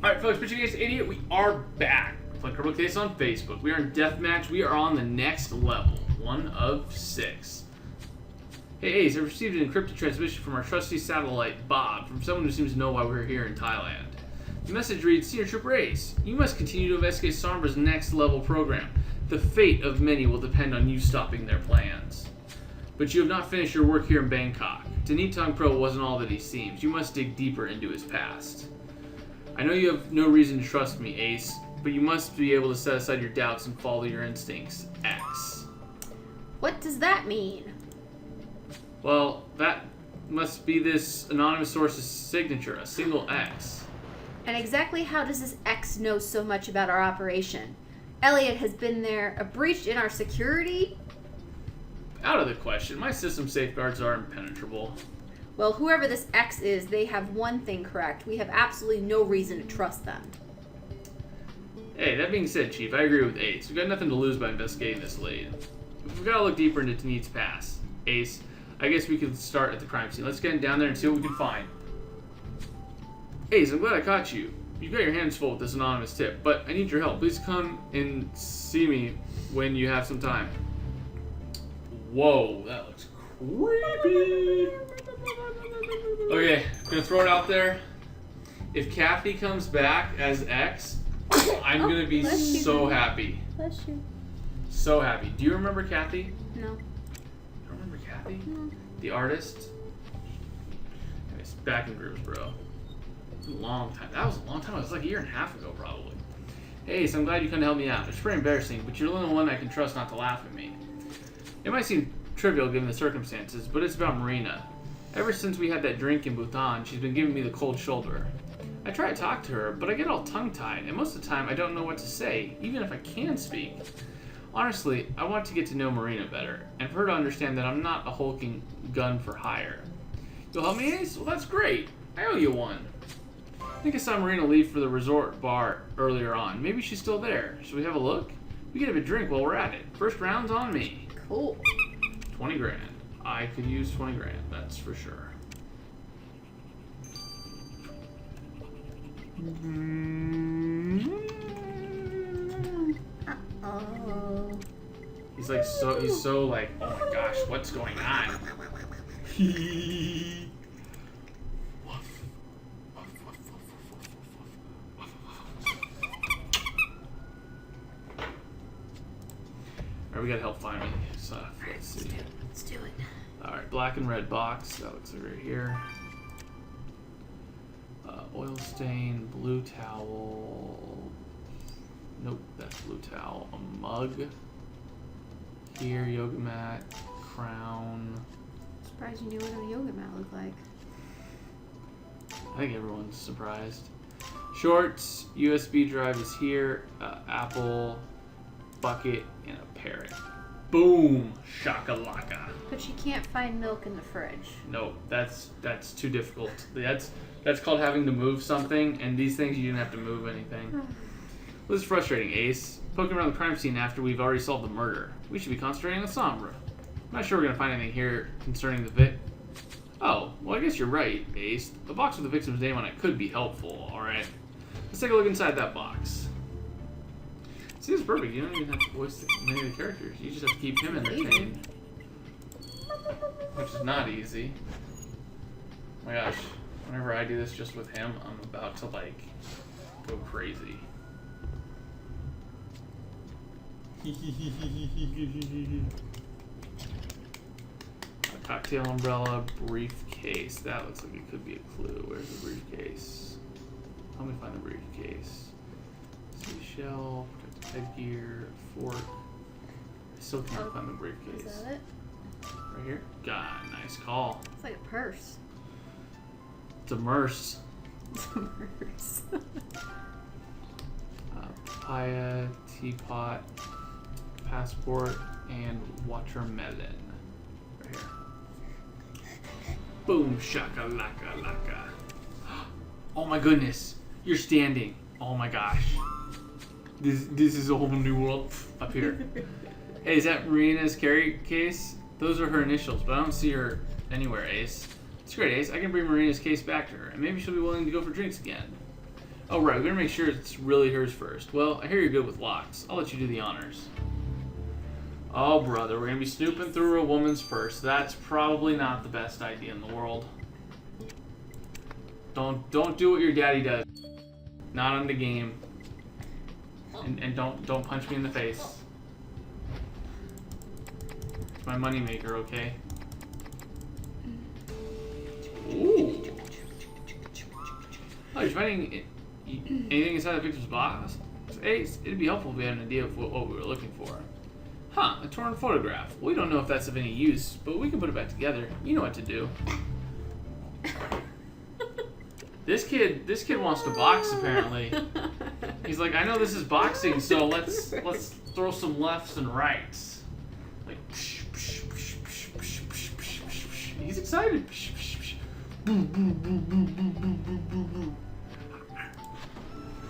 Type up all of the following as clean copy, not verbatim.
Alright, folks, Pitching Against Idiot, we are back. Playing Criminal Case on Facebook. We are in Deathmatch. We are on the next level. 1 of 6. Hey, Ace, I received an encrypted transmission from our trusty satellite, Bob, from someone who seems to know why we're here in Thailand. The message reads, Senior Trooper Ace, you must continue to investigate Sombra's next level program. The fate of many will depend on you stopping their plans. But you have not finished your work here in Bangkok. Tanitong Pro wasn't all that he seems. You must dig deeper into his past. I know you have no reason to trust me, Ace, but you must be able to set aside your doubts and follow your instincts. X. What does that mean? Well, that must be this anonymous source's signature, a single X. And exactly how does this X know so much about our operation? Elliot has been there, a breach in our security? Out of the question. My system safeguards are impenetrable. Well, whoever this X is, they have one thing correct. We have absolutely no reason to trust them. Hey, that being said, Chief, I agree with Ace. We've got nothing to lose by investigating this lead. We've got to look deeper into Tanit's past. Ace, I guess we could start at the crime scene. Let's get down there and see what we can find. Ace, I'm glad I caught you. You've got your hands full with this anonymous tip, but I need your help. Please come and see me when you have some time. Whoa, that looks creepy. Okay, I'm gonna throw it out there. If Kathy comes back as X, I'm gonna be so happy. Bless you. So happy. Do you remember Kathy? No. You don't remember Kathy? No. The artist? Anyways, back in groups, bro. A long time. That was a long time. It was like a year and a half ago, probably. Hey, so I'm glad you couldn't help me out. It's pretty embarrassing, but you're the only one I can trust not to laugh at me. It might seem trivial given the circumstances, but it's about Marina. Ever since we had that drink in Bhutan, she's been giving me the cold shoulder. I try to talk to her, but I get all tongue-tied, and most of the time I don't know what to say, even if I can speak. Honestly, I want to get to know Marina better, and for her to understand that I'm not a hulking gun for hire. You'll help me, Ace? Well, that's great. I owe you one. I think I saw Marina leave for the resort bar earlier on. Maybe she's still there. Should we have a look? We can have a drink while we're at it. First round's on me. Cool. 20 grand. I could use 20 grand, that's for sure. Uh-oh. He's so like, oh my gosh, what's going on? Alright, we gotta help find me. So, let's see. Let's do it. Alright, black and red box. That looks like right here. Oil stain, blue towel. Nope, that's blue towel. A mug. Here, yoga mat, crown. Surprised you knew what a yoga mat looked like. I think everyone's surprised. Shorts, USB drive is here. Apple, bucket, and a parrot. Boom! Shakalaka. But you can't find milk in the fridge. No, that's too difficult. That's called having to move something, and these things you didn't have to move anything. This is frustrating, Ace. Poking around the crime scene after we've already solved the murder. We should be concentrating on Sombra. I'm not sure we're gonna find anything here concerning the Oh, well I guess you're right, Ace. The box with the victim's name on it could be helpful, alright? Let's take a look inside that box. See, it's perfect. You don't even have to voice many of the characters. You just have to keep him entertained. Which is not easy. Oh my gosh. Whenever I do this just with him, I'm about to, like, go crazy. A cocktail umbrella, briefcase. That looks like it could be a clue. Where's the briefcase? Help me find the briefcase. Seashell, protective headgear, fork. I still can't find the briefcase. Is that it? Right here? God, nice call. It's like a purse. It's a merce. It's a purse. Papaya, teapot, passport, and watermelon. Right here. Boom, shakalaka laka. Oh my goodness, you're standing. Oh my gosh. This is a whole new world up here. Hey, is that Marina's carry case? Those are her initials, but I don't see her anywhere, Ace. It's great, Ace. I can bring Marina's case back to her, and maybe she'll be willing to go for drinks again. Oh, right. We're going to make sure it's really hers first. Well, I hear you're good with locks. I'll let you do the honors. Oh, brother. We're going to be snooping through a woman's purse. That's probably not the best idea in the world. Don't do what your daddy does. Not on the game. And don't punch me in the face. It's my moneymaker, okay? Ooh. Oh, you're finding anything inside the picture's box? Ace, it'd be helpful if we had an idea of what we were looking for. Huh, a torn photograph. We don't know if that's of any use, but we can put it back together. You know what to do. This kid wants to box apparently. He's like, I know this is boxing, so let's throw some lefts and rights. Like, he's excited.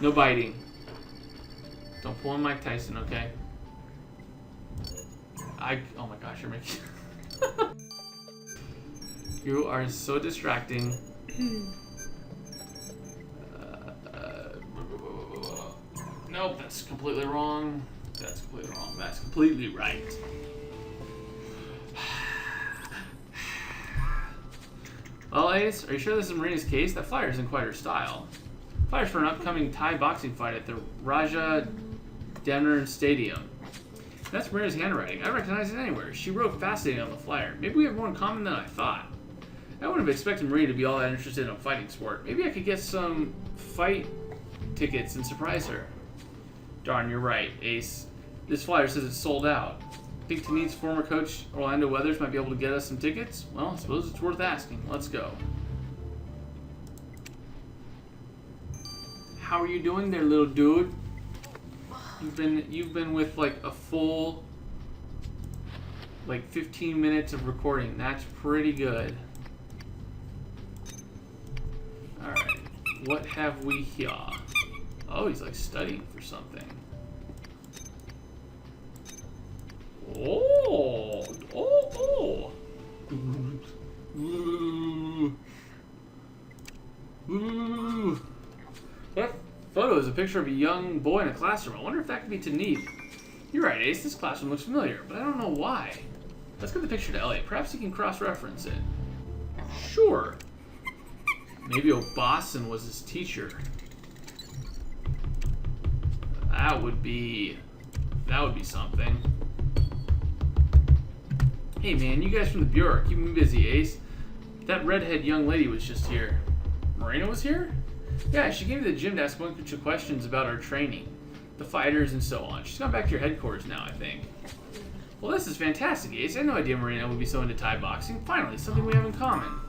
No biting. Don't pull on Mike Tyson, okay? Oh my gosh, you're making. You are so distracting. Nope, that's completely wrong. That's completely wrong. That's completely right. Well, Ace, are you sure this is Marina's case? That flyer isn't quite her style. Flyers for an upcoming Thai boxing fight at the Raja Demner Stadium. That's Marina's handwriting. I recognize it anywhere. She wrote fascinating on the flyer. Maybe we have more in common than I thought. I wouldn't have expected Marina to be all that interested in a fighting sport. Maybe I could get some fight tickets and surprise her. Darn, you're right, Ace. This flyer says it's sold out. Think Tanit's former coach, Orlando Weathers, might be able to get us some tickets? Well, I suppose it's worth asking. Let's go. How are you doing there, little dude? You've been with like a full 15 minutes of recording. That's pretty good. Alright. What have we here? Oh, he's like studying for something. Oh! That photo is a picture of a young boy in a classroom. I wonder if that could be Tanit. You're right, Ace. This classroom looks familiar, but I don't know why. Let's get the picture to Elliot. Perhaps he can cross-reference it. Sure. Maybe Obasan was his teacher. That would be something. Hey man, you guys from the Bureau, keep me busy, Ace. That redhead young lady was just here. Marina was here? Yeah, she came to the gym to ask a bunch of questions about our training, the fighters and so on. She's gone back to your headquarters now, I think. Well, this is fantastic, Ace. I had no idea Marina would be so into Thai boxing. Finally, something we have in common.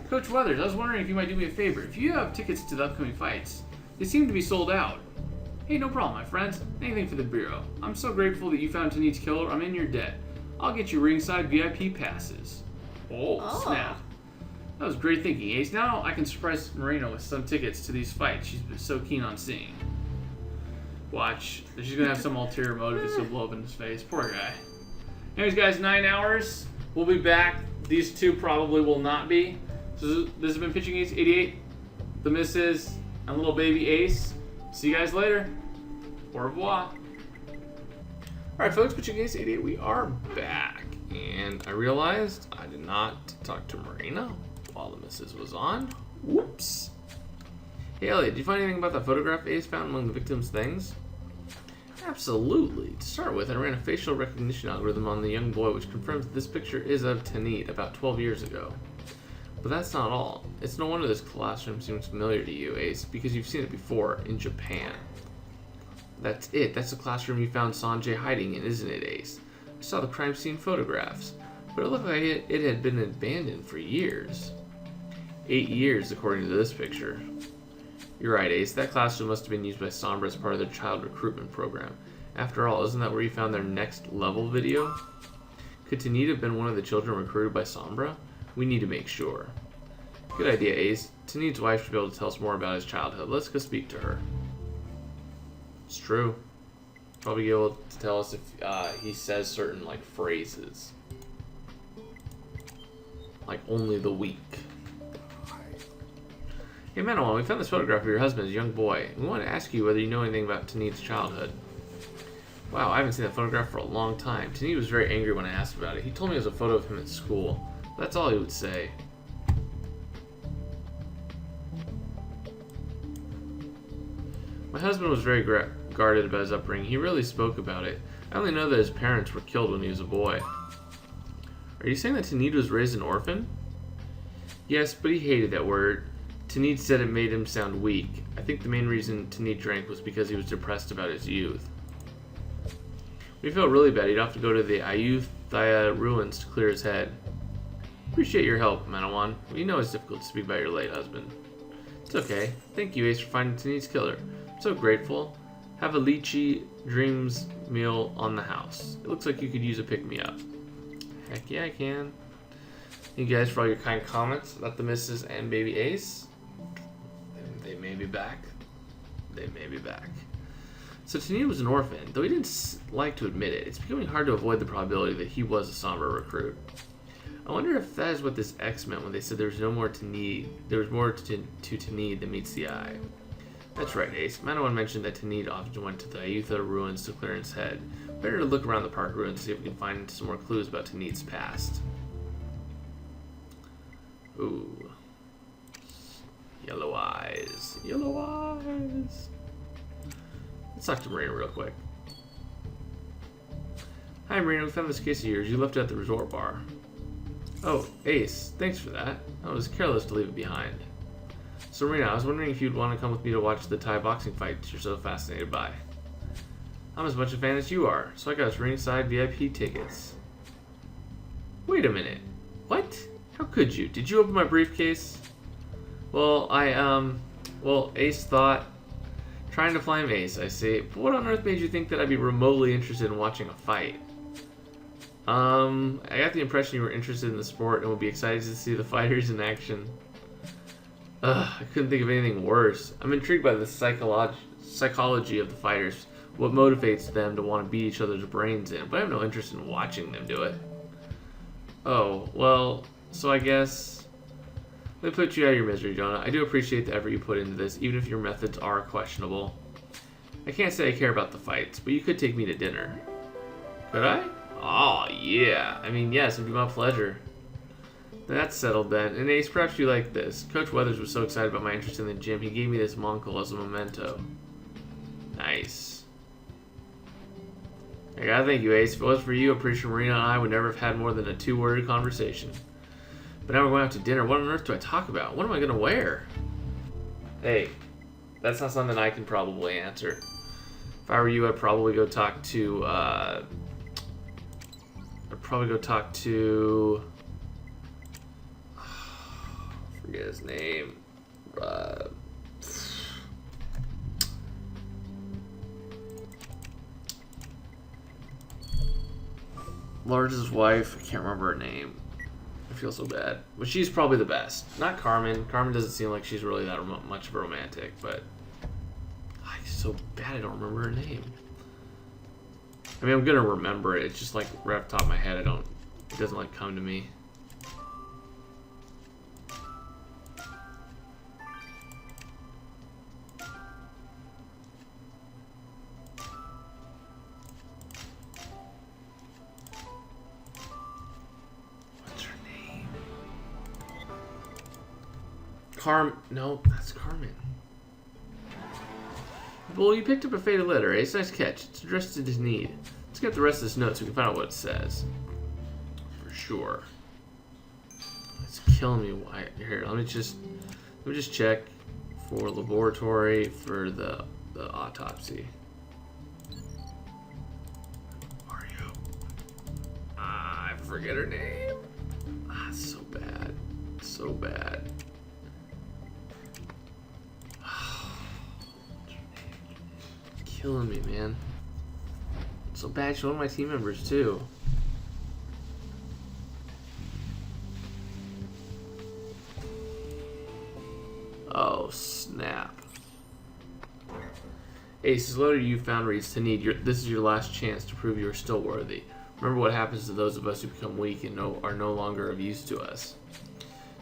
Coach Weathers, I was wondering if you might do me a favor. If you have tickets to the upcoming fights, they seem to be sold out. Hey, no problem, my friends. Anything for the Bureau. I'm so grateful that you found Tanit's killer. I'm in your debt. I'll get you ringside VIP passes. Oh, snap. That was great thinking, Ace. Now I can surprise Marina with some tickets to these fights she's been so keen on seeing. Watch. She's going to have some ulterior motive that's going to blow up in his face. Poor guy. Anyways, guys, 9 hours. We'll be back. These two probably will not be. So this has been Pitching Ace 88, the Misses, and little baby Ace. See you guys later. Au revoir. Alright folks, Pitching Ace 88, we are back. And I realized I did not talk to Marina while the Misses was on. Whoops. Hey Elliot, did you find anything about that photograph Ace found among the victim's things? Absolutely. To start with, I ran a facial recognition algorithm on the young boy which confirms that this picture is of Tanit about 12 years ago. But that's not all. It's no wonder this classroom seems familiar to you, Ace, because you've seen it before in Japan. That's it. That's the classroom you found Sanjay hiding in, isn't it, Ace? I saw the crime scene photographs, but it looked like it had been abandoned for years. 8 years, according to this picture. You're right, Ace. That classroom must have been used by Sombra as part of their child recruitment program. After all, isn't that where you found their next level video? Could Tanit have been one of the children recruited by Sombra? We need to make sure. Good idea, Ace. Tanit's wife should be able to tell us more about his childhood. Let's go speak to her. It's true. Probably be able to tell us if he says certain, phrases. Like, only the weak. Hey, Manawan, we found this photograph of your husband as a young boy. We want to ask you whether you know anything about Tanid's childhood. Wow, I haven't seen that photograph for a long time. Tanid was very angry when I asked about it. He told me it was a photo of him at school. That's all he would say. My husband was very guarded about his upbringing. He rarely spoke about it. I only know that his parents were killed when he was a boy. Are you saying that Tanid was raised an orphan? Yes, but he hated that word. Tanid said it made him sound weak. I think the main reason Tanid drank was because he was depressed about his youth. We felt really bad. He'd have to go to the Ayutthaya ruins to clear his head. Appreciate your help, Manawan. We know it's difficult to speak about your late husband. It's okay. Thank you, Ace, for finding Tanid's killer. I'm so grateful. Have a lychee dreams meal on the house. It looks like you could use a pick-me-up. Heck yeah, I can. Thank you guys for all your kind comments about the Missus and baby Ace. They may be back. They may be back. So Tanid was an orphan, though he didn't like to admit it. It's becoming hard to avoid the probability that he was a somber recruit. I wonder if that is what this X meant when they said there was no more Tanid. There was more to Tanid than meets the eye. That's right, Ace. Manawan mentioned that Tanid often went to the Ayutthaya ruins to clear his head. Better to look around the park ruins to see if we can find some more clues about Tanid's past. Ooh. Yellow eyes. Yellow eyes. Let's talk to Marina real quick. Hi, Marina. We found this case of yours. You left it at the resort bar. Oh, Ace. Thanks for that. I was careless to leave it behind. So, Marina, I was wondering if you'd want to come with me to watch the Thai boxing fights you're so fascinated by. I'm as much a fan as you are, so I got us ringside VIP tickets. Wait a minute. What? How could you? Did you open my briefcase? Well, well, Ace thought... Trying to flame Ace, I see. But what on earth made you think that I'd be remotely interested in watching a fight? I got the impression you were interested in the sport and would be excited to see the fighters in action. I couldn't think of anything worse. I'm intrigued by the psychology of the fighters, what motivates them to want to beat each other's brains in, but I have no interest in watching them do it. Oh, well, so I guess... Let me put you out of your misery, Jonah. I do appreciate the effort you put into this, even if your methods are questionable. I can't say I care about the fights, but you could take me to dinner. Could I? Oh, yeah. I mean, yes, it'd be my pleasure. That's settled then. And Ace, perhaps you like this. Coach Weathers was so excited about my interest in the gym, he gave me this monkel as a memento. Nice. I gotta thank you, Ace. If it was for you, I'm pretty sure Marina and I would never have had more than a two-word conversation. But now we're going out to dinner. What on earth do I talk about? What am I gonna wear? Hey, that's not something I can probably answer. If I were you, I'd probably go talk to, forget his name. Large's wife, I can't remember her name. I feel so bad. But she's probably the best. Not Carmen. Carmen doesn't seem like she's really that much of a romantic, but... It's so bad I don't remember her name. I mean, I'm gonna remember it. It's just like right off the top of my head, it doesn't like come to me. No, that's Carmen. Well, you picked up a faded letter, eh? It's a nice catch. It's addressed to Tanid. Let's get the rest of this note so we can find out what it says. For sure. It's killing me. Why? Here, let me just check for laboratory for the autopsy. Mario. I forget her name. It's so bad. So bad. Killing me, man. It's so bad. She's one of my team members too. Oh snap! Ace, this letter you found reads, Tanid, this is your last chance to prove you are still worthy. Remember what happens to those of us who become weak and are no longer of use to us.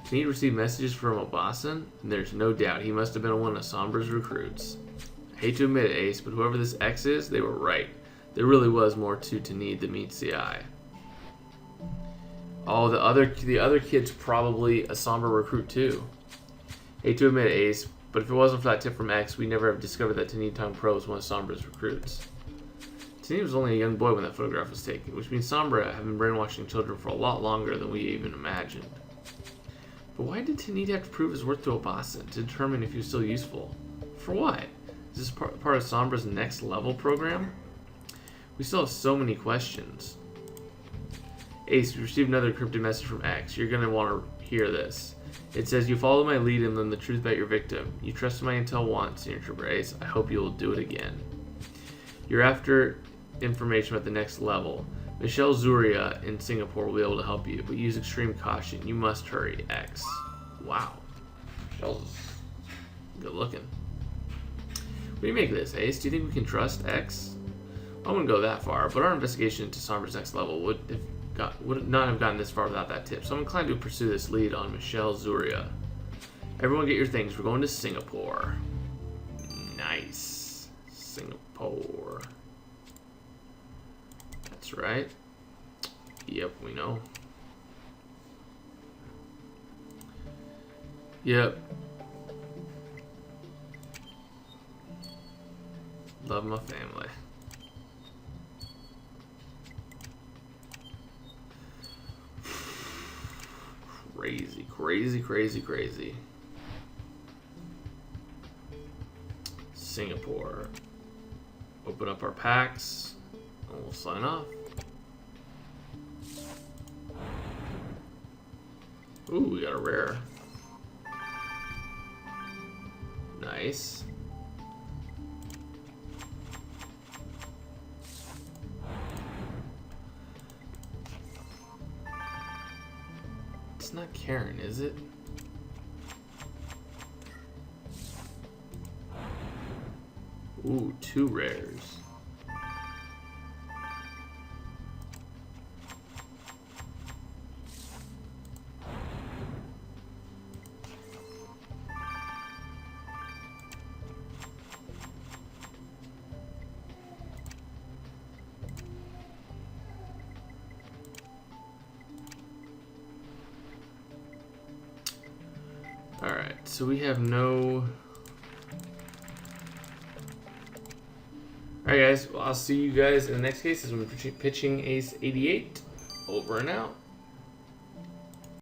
Tanid received messages from Obasan, and there's no doubt he must have been one of Sombra's recruits. I hate to admit it, Ace, but whoever this X is, they were right. There really was more to Tanid than meets the eye. Oh, the other kid's probably a Sombra recruit too. Hate to admit it, Ace, but if it wasn't for that tip from X, we'd never have discovered that Tanid Tong Pro was one of Sombra's recruits. Tanid was only a young boy when that photograph was taken, which means Sombra have been brainwashing children for a lot longer than we even imagined. But why did Tanid have to prove his worth to Obasan to determine if he was still useful? For what? Is this part of Sombra's next level program? We still have so many questions. Ace, we received another encrypted message from X. You're going to want to hear this. It says, you followed my lead and learned the truth about your victim. You trusted my intel once, Senior Trooper Ace. I hope you will do it again. You're after information about the next level. Michelle Zuria in Singapore will be able to help you, but use extreme caution. You must hurry, X. Wow. Michelle's good looking. What do you make of this, Ace? Do you think we can trust X? I wouldn't go that far, but our investigation into Sombra's next level would not have gotten this far without that tip, so I'm inclined to pursue this lead on Michelle Zuria. Everyone get your things. We're going to Singapore. Nice. Singapore. That's right. Yep, we know. Yep. Love my family. Crazy, crazy, crazy, crazy. Singapore. Open up our packs, and we'll sign off. Ooh, we got a rare. Nice. It's not Karen, is it? Ooh, 2 rares. Alright, so we have no... Alright guys, well, I'll see you guys in the next case as we're pitching Ace 88. Over and out.